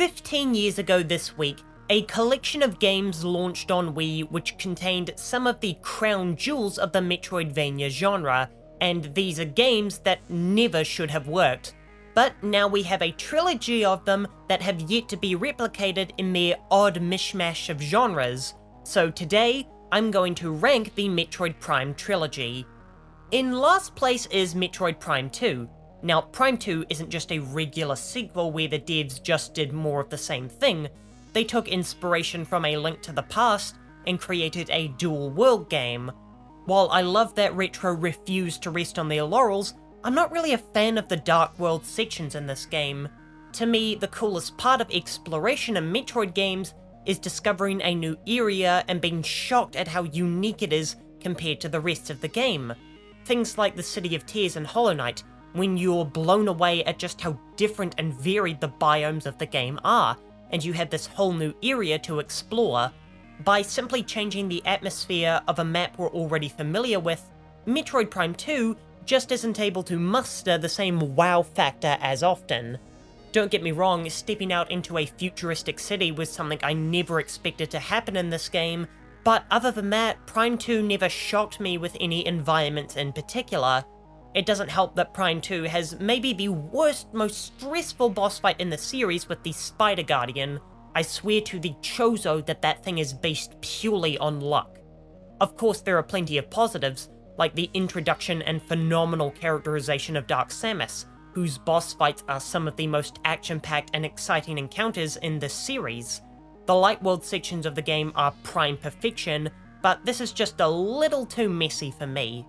15 years ago this week, a collection of games launched on Wii which contained some of the crown jewels of the Metroidvania genre, and these are games that never should have worked. But now we have a trilogy of them that have yet to be replicated in their odd mishmash of genres. So today, I'm going to rank the Metroid Prime trilogy. In last place is Metroid Prime 2. Now, Prime 2 isn't just a regular sequel where the devs just did more of the same thing. They took inspiration from A Link to the Past and created a dual-world game. While I love that Retro refused to rest on their laurels, I'm not really a fan of the Dark World sections in this game. To me, the coolest part of exploration in Metroid games is discovering a new area and being shocked at how unique it is compared to the rest of the game. Things like the City of Tears and Hollow Knight, when you're blown away at just how different and varied the biomes of the game are, and you have this whole new area to explore. By simply changing the atmosphere of a map we're already familiar with, Metroid Prime 2 just isn't able to muster the same wow factor as often. Don't get me wrong, stepping out into a futuristic city was something I never expected to happen in this game, but other than that, Prime 2 never shocked me with any environments in particular. It doesn't help that Prime 2 has maybe the worst, most stressful boss fight in the series with the Spider Guardian. I swear to the Chozo that thing is based purely on luck. Of course, there are plenty of positives, like the introduction and phenomenal characterization of Dark Samus, whose boss fights are some of the most action-packed and exciting encounters in this series. The light world sections of the game are prime perfection, but this is just a little too messy for me.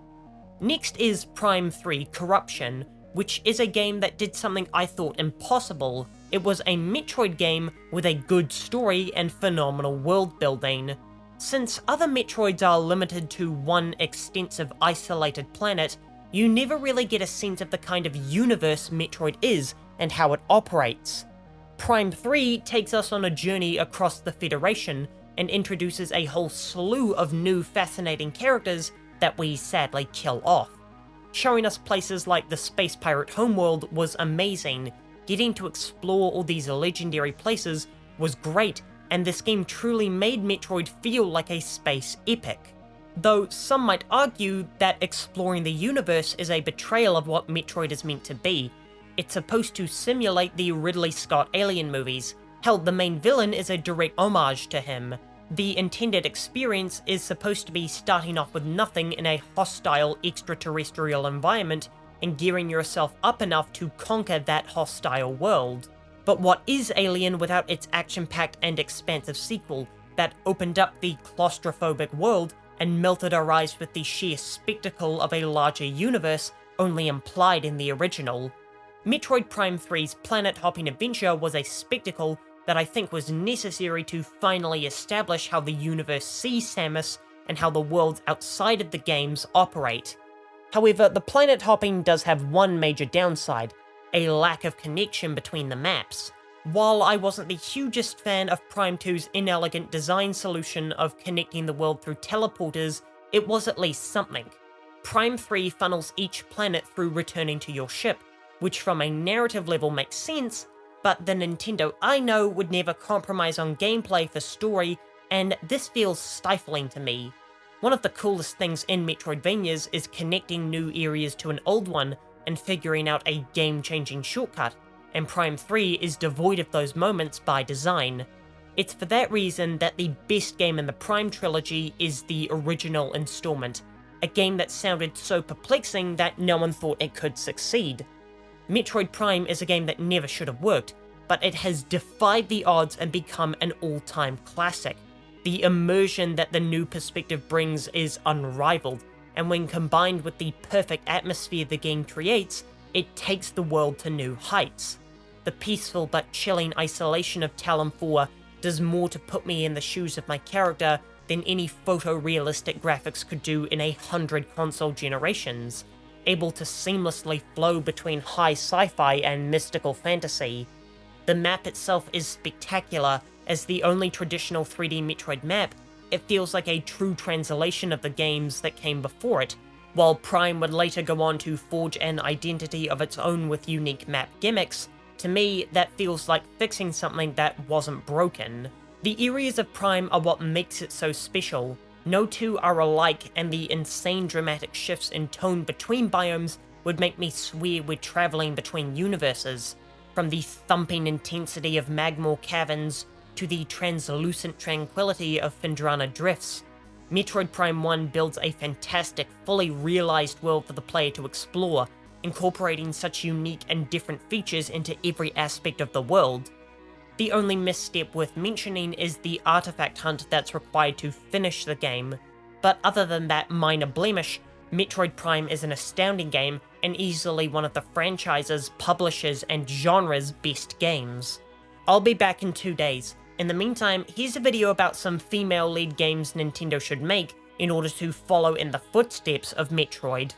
Next is Prime 3 Corruption, which is a game that did something I thought impossible. It was a Metroid game with a good story and phenomenal world building. Since other Metroids are limited to one extensive isolated planet, you never really get a sense of the kind of universe Metroid is and how it operates. Prime 3 takes us on a journey across the Federation and introduces a whole slew of new fascinating characters that we sadly kill off. Showing us places like the Space Pirate homeworld was amazing. Getting to explore all these legendary places was great, and this game truly made Metroid feel like a space epic. Though some might argue that exploring the universe is a betrayal of what Metroid is meant to be. It's supposed to simulate the Ridley Scott Alien movies. Hell, the main villain is a direct homage to him. The intended experience is supposed to be starting off with nothing in a hostile extraterrestrial environment and gearing yourself up enough to conquer that hostile world. But what is Alien without its action-packed and expansive sequel that opened up the claustrophobic world and melted our eyes with the sheer spectacle of a larger universe only implied in the original? Metroid Prime 3's planet-hopping adventure was a spectacle that I think was necessary to finally establish how the universe sees Samus and how the worlds outside of the games operate. However, the planet hopping does have one major downside: a lack of connection between the maps. While I wasn't the hugest fan of Prime 2's inelegant design solution of connecting the world through teleporters, it was at least something. Prime 3 funnels each planet through returning to your ship, which from a narrative level makes sense, but the Nintendo I know would never compromise on gameplay for story, and this feels stifling to me. One of the coolest things in Metroidvanias is connecting new areas to an old one and figuring out a game-changing shortcut, and Prime 3 is devoid of those moments by design. It's for that reason that the best game in the Prime trilogy is the original installment, a game that sounded so perplexing that no one thought it could succeed. Metroid Prime is a game that never should have worked, but it has defied the odds and become an all-time classic. The immersion that the new perspective brings is unrivaled, and when combined with the perfect atmosphere the game creates, it takes the world to new heights. The peaceful but chilling isolation of Talon 4 does more to put me in the shoes of my character than any photorealistic graphics could do in 100 console generations, able to seamlessly flow between high sci-fi and mystical fantasy. The map itself is spectacular. As the only traditional 3D Metroid map, it feels like a true translation of the games that came before it, while Prime would later go on to forge an identity of its own with unique map gimmicks. To me, that feels like fixing something that wasn't broken. The areas of Prime are what makes it so special. No two are alike, and the insane dramatic shifts in tone between biomes would make me swear we're traveling between universes. From the thumping intensity of Magmore caverns to the translucent tranquility of Phendrana drifts, Metroid Prime 1 builds a fantastic, fully realized world for the player to explore, incorporating such unique and different features into every aspect of the world. The only misstep worth mentioning is the artifact hunt that's required to finish the game, but other than that minor blemish, Metroid Prime is an astounding game and easily one of the franchise's, publishers, and genre's best games. I'll be back in 2 days. In the meantime, here's a video about some female lead games Nintendo should make in order to follow in the footsteps of Metroid.